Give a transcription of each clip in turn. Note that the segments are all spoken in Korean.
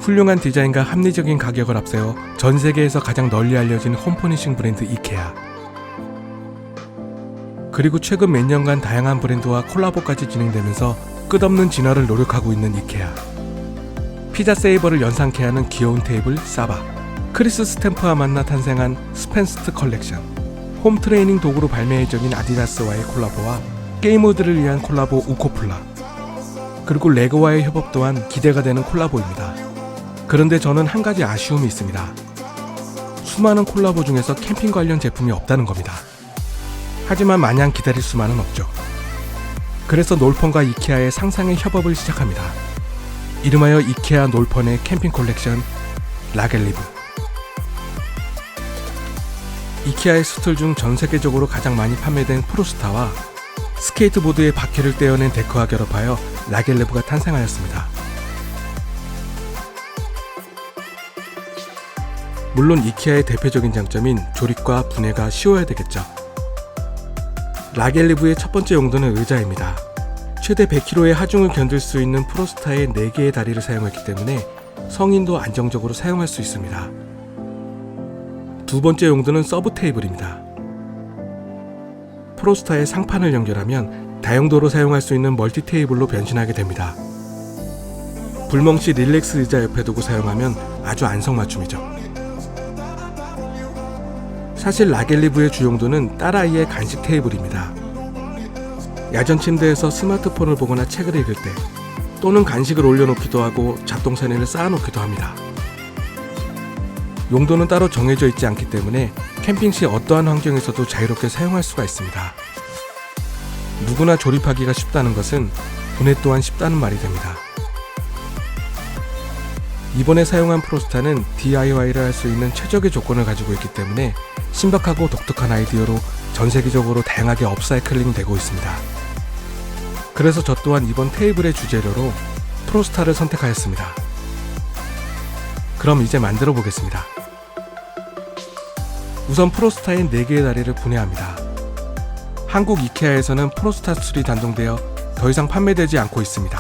훌륭한 디자인과 합리적인 가격을 앞세워 전 세계에서 가장 널리 알려진 홈퍼니싱 브랜드 이케아. 그리고 최근 몇 년간 다양한 브랜드와 콜라보까지 진행되면서 끝없는 진화를 노력하고 있는 이케아. 피자 세이버를 연상케 하는 귀여운 테이블 사바, 크리스 스탬프와 만나 탄생한 스펜스트 컬렉션, 홈 트레이닝 도구로 발매해적인 아디다스와의 콜라보와 게이머들을 위한 콜라보 우코플라, 그리고 레고와의 협업 또한 기대가 되는 콜라보입니다. 그런데 저는 한 가지 아쉬움이 있습니다. 수많은 콜라보 중에서 캠핑 관련 제품이 없다는 겁니다. 하지만 마냥 기다릴 수만은 없죠. 그래서 놀펀과 이케아의 상상의 협업을 시작합니다. 이름하여 이케아 놀펀의 캠핑 콜렉션 라겔리브. 이케아의 스툴 중 전 세계적으로 가장 많이 판매된 프로스타와 스케이트보드의 바퀴를 떼어낸 데크와 결합하여 라겔리브가 탄생하였습니다. 물론 이케아의 대표적인 장점인 조립과 분해가 쉬워야 되겠죠. 라겔리브의 첫 번째 용도는 의자입니다. 최대 100kg의 하중을 견딜 수 있는 프로스타의 4개의 다리를 사용했기 때문에 성인도 안정적으로 사용할 수 있습니다. 두 번째 용도는 서브 테이블입니다. 프로스타의 상판을 연결하면 다용도로 사용할 수 있는 멀티 테이블로 변신하게 됩니다. 불멍시 릴렉스 의자 옆에 두고 사용하면 아주 안성맞춤이죠. 사실 라겔리브의 주용도는 딸아이의 간식 테이블입니다. 야전 침대에서 스마트폰을 보거나 책을 읽을 때 또는 간식을 올려놓기도 하고 잡동사니를 쌓아놓기도 합니다. 용도는 따로 정해져 있지 않기 때문에 캠핑 시 어떠한 환경에서도 자유롭게 사용할 수가 있습니다. 누구나 조립하기가 쉽다는 것은 분해 또한 쉽다는 말이 됩니다. 이번에 사용한 프로스타는 DIY를 할 수 있는 최적의 조건을 가지고 있기 때문에 신박하고 독특한 아이디어로 전 세계적으로 다양하게 업사이클링 되고 있습니다. 그래서 저 또한 이번 테이블의 주재료로 프로스타를 선택하였습니다. 그럼 이제 만들어 보겠습니다. 우선 프로스타의 4개의 다리를 분해합니다. 한국 이케아에서는 프로스타 스툴이 단종되어 더 이상 판매되지 않고 있습니다.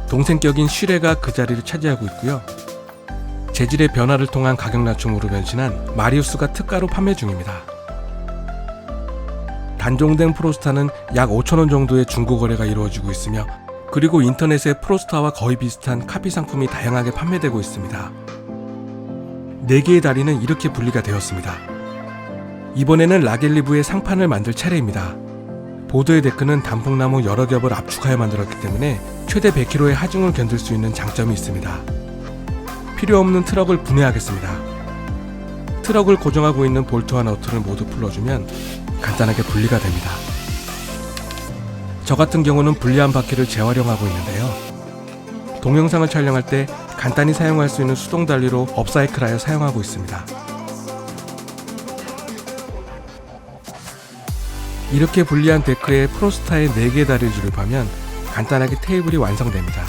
동생격인 슈레가 그 자리를 차지하고 있고요. 재질의 변화를 통한 가격 낮춤으로 변신한 마리우스가 특가로 판매 중입니다. 단종된 프로스타는 약 5,000원 정도의 중고 거래가 이루어지고 있으며 그리고 인터넷에 프로스타와 거의 비슷한 카피 상품이 다양하게 판매되고 있습니다. 4개의 다리는 이렇게 분리가 되었습니다. 이번에는 라겔리브의 상판을 만들 차례입니다. 보드의 데크는 단풍나무 여러 겹을 압축하여 만들었기 때문에 최대 100kg의 하중을 견딜 수 있는 장점이 있습니다. 필요 없는 트럭을 분해하겠습니다. 트럭을 고정하고 있는 볼트와 너트를 모두 풀어주면 간단하게 분리가 됩니다. 저 같은 경우는 분리한 바퀴를 재활용하고 있는데요. 동영상을 촬영할 때 간단히 사용할 수 있는 수동 달리로 업사이클하여 사용하고 있습니다. 이렇게 분리한 데크에 프로스타의 4개의 다리를 조립하면 간단하게 테이블이 완성됩니다.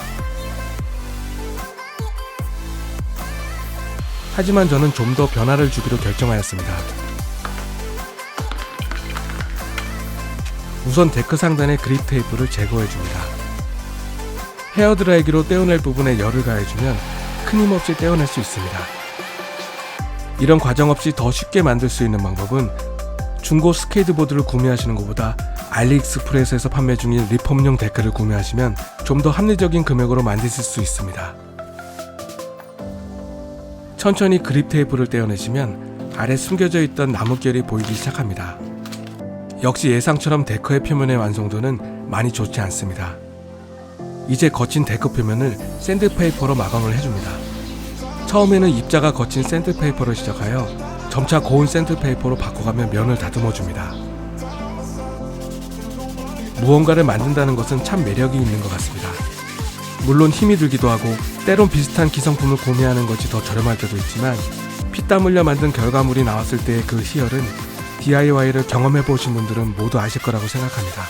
하지만 저는 좀 더 변화를 주기로 결정하였습니다. 우선 데크 상단의 그립 테이프를 제거해줍니다. 헤어드라이기로 떼어낼 부분에 열을 가해주면 끊임없이 떼어낼 수 있습니다. 이런 과정 없이 더 쉽게 만들 수 있는 방법은 중고 스케이트보드를 구매하시는 것보다 알리익스프레스에서 판매 중인 리폼용 데크를 구매하시면 좀 더 합리적인 금액으로 만드실 수 있습니다. 천천히 그립 테이프를 떼어내시면 아래 숨겨져 있던 나뭇결이 보이기 시작합니다. 역시 예상처럼 데크의 표면의 완성도는 많이 좋지 않습니다. 이제 거친 데크 표면을 샌드페이퍼로 마감을 해줍니다. 처음에는 입자가 거친 샌드페이퍼를 시작하여 점차 고운 샌드페이퍼로 바꿔가며 면을 다듬어줍니다. 무언가를 만든다는 것은 참 매력이 있는 것 같습니다. 물론 힘이 들기도 하고 때론 비슷한 기성품을 구매하는 것이 더 저렴할 때도 있지만 피땀 흘려 만든 결과물이 나왔을 때의 그 희열은 DIY를 경험해보신 분들은 모두 아실 거라고 생각합니다.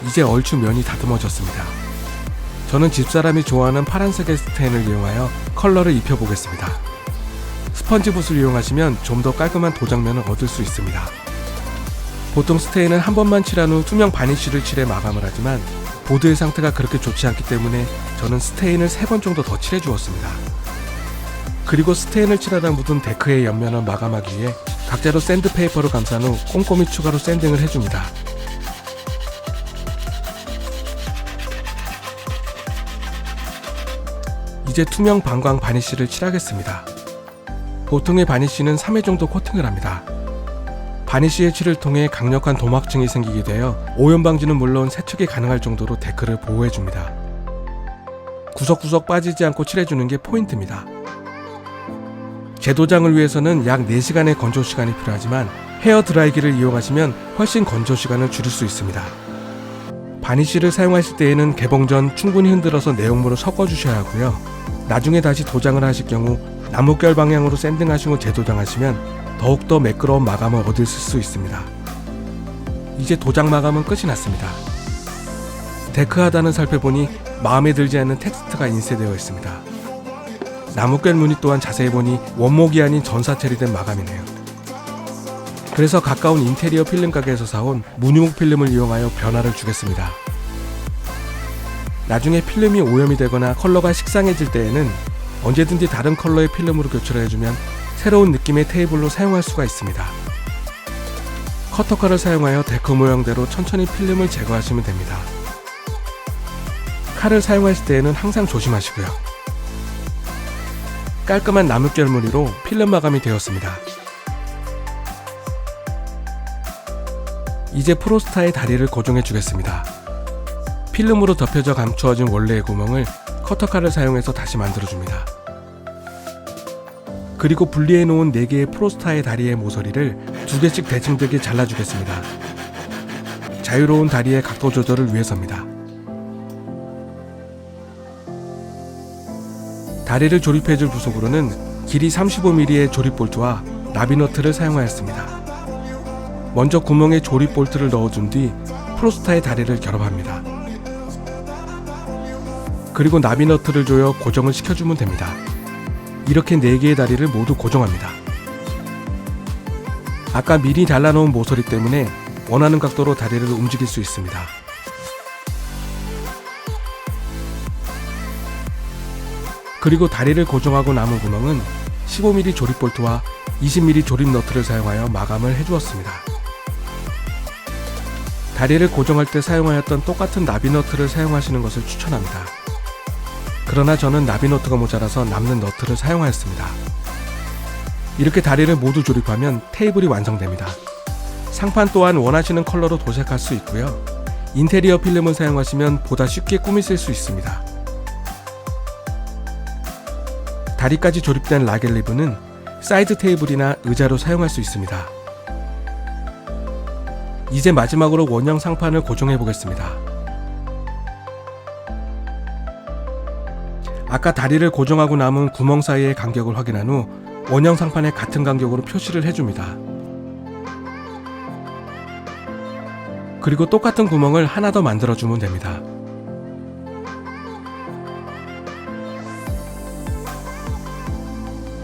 이제 얼추 면이 다듬어졌습니다. 저는 집사람이 좋아하는 파란색의 스테인을 이용하여 컬러를 입혀보겠습니다. 스펀지붓을 이용하시면 좀 더 깔끔한 도장면을 얻을 수 있습니다. 보통 스테인은 한 번만 칠한 후 투명 바니쉬를 칠해 마감을 하지만 보드의 상태가 그렇게 좋지 않기 때문에 저는 스테인을 3번 정도 더 칠해 주었습니다. 그리고 스테인을 칠하다 묻은 데크의 옆면을 마감하기 위해 각자로 샌드페이퍼로 감싼 후 꼼꼼히 추가로 샌딩을 해줍니다. 이제 투명 반광 바니쉬를 칠하겠습니다. 보통의 바니쉬는 3회 정도 코팅을 합니다. 바니쉬의 칠을 통해 강력한 도막층이 생기게 되어 오염 방지는 물론 세척이 가능할 정도로 데크를 보호해줍니다. 구석구석 빠지지 않고 칠해주는 게 포인트입니다. 재도장을 위해서는 약 4시간의 건조 시간이 필요하지만 헤어 드라이기를 이용하시면 훨씬 건조 시간을 줄일 수 있습니다. 바니쉬를 사용하실 때에는 개봉 전 충분히 흔들어서 내용물을 섞어주셔야 하고요. 나중에 다시 도장을 하실 경우 나뭇결 방향으로 샌딩하신 후 재도장하시면 더욱더 매끄러운 마감을 얻을 수 있습니다. 이제 도장 마감은 끝이 났습니다. 데크 하단을 살펴보니 마음에 들지 않는 텍스트가 인쇄되어 있습니다. 나뭇결 무늬 또한 자세히 보니 원목이 아닌 전사 처리된 마감이네요. 그래서 가까운 인테리어 필름 가게에서 사온 무늬목 필름을 이용하여 변화를 주겠습니다. 나중에 필름이 오염이 되거나 컬러가 식상해질 때에는 언제든지 다른 컬러의 필름으로 교체를 해주면 새로운 느낌의 테이블로 사용할 수가 있습니다. 커터칼을 사용하여 데크 모양대로 천천히 필름을 제거하시면 됩니다. 칼을 사용하실 때에는 항상 조심하시고요. 깔끔한 나뭇결 무늬로 필름 마감이 되었습니다. 이제 프로스타의 다리를 고정해 주겠습니다. 필름으로 덮여져 감추어진 원래의 구멍을 커터칼을 사용해서 다시 만들어줍니다. 그리고 분리해 놓은 4개의 프로스타의 다리의 모서리를 2개씩 대칭되게 잘라주겠습니다. 자유로운 다리의 각도 조절을 위해서입니다. 다리를 조립해줄 부속으로는 길이 35mm의 조립볼트와 나비너트를 사용하였습니다. 먼저 구멍에 조립볼트를 넣어준 뒤 프로스타의 다리를 결합합니다. 그리고 나비너트를 조여 고정을 시켜주면 됩니다. 이렇게 4개의 다리를 모두 고정합니다. 아까 미리 잘라놓은 모서리 때문에 원하는 각도로 다리를 움직일 수 있습니다. 그리고 다리를 고정하고 남은 구멍은 15mm 조립볼트와 20mm 조립 너트를 사용하여 마감을 해주었습니다. 다리를 고정할 때 사용하였던 똑같은 나비너트를 사용하시는 것을 추천합니다. 그러나 저는 나비너트가 모자라서 남는 너트를 사용하였습니다. 이렇게 다리를 모두 조립하면 테이블이 완성됩니다. 상판 또한 원하시는 컬러로 도색할 수 있고요. 인테리어 필름을 사용하시면 보다 쉽게 꾸미실 수 있습니다. 다리까지 조립된 라겔리브는 사이드 테이블이나 의자로 사용할 수 있습니다. 이제 마지막으로 원형 상판을 고정해 보겠습니다. 아까 다리를 고정하고 남은 구멍 사이의 간격을 확인한 후 원형 상판에 같은 간격으로 표시를 해줍니다. 그리고 똑같은 구멍을 하나 더 만들어주면 됩니다.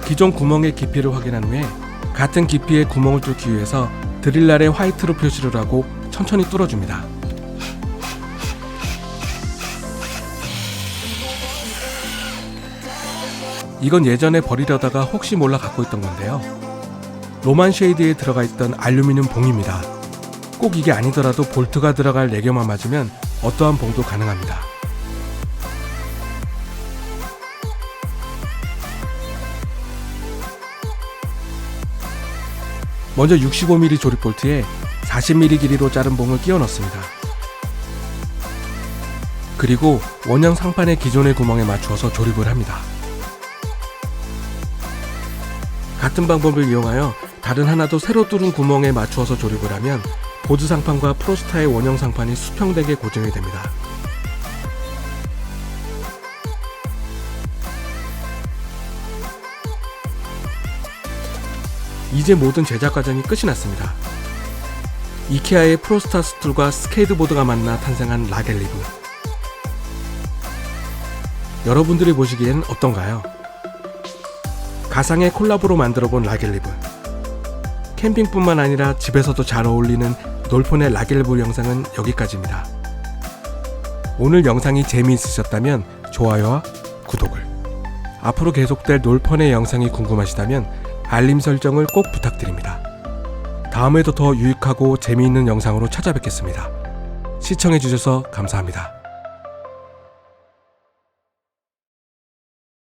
기존 구멍의 깊이를 확인한 후에 같은 깊이의 구멍을 뚫기 위해서 드릴날에 화이트로 표시를 하고 천천히 뚫어줍니다. 이건 예전에 버리려다가 혹시 몰라 갖고 있던 건데요. 로만 쉐이드에 들어가 있던 알루미늄 봉입니다. 꼭 이게 아니더라도 볼트가 들어갈 레겨만 맞으면 어떠한 봉도 가능합니다. 먼저 65mm 조립 볼트에 40mm 길이로 자른 봉을 끼워 넣습니다. 그리고 원형 상판의 기존의 구멍에 맞추어서 조립을 합니다. 같은 방법을 이용하여 다른 하나 더 새로 뚫은 구멍에 맞추어서 조립을 하면 보드 상판과 프로스타의 원형 상판이 수평되게 고정이 됩니다. 이제 모든 제작 과정이 끝이 났습니다. 이케아의 프로스타 스툴과 스케이트보드가 만나 탄생한 라겔리브. 여러분들이 보시기엔 어떤가요? 가상의 콜라보로 만들어본 라겔리브. 캠핑뿐만 아니라 집에서도 잘 어울리는 놀폰의 라겔리브 영상은 여기까지입니다. 오늘 영상이 재미있으셨다면 좋아요와 구독을, 앞으로 계속될 놀펀의 영상이 궁금하시다면 알림 설정을 꼭 부탁드립니다. 다음에도 더 유익하고 재미있는 영상으로 찾아뵙겠습니다. 시청해주셔서 감사합니다.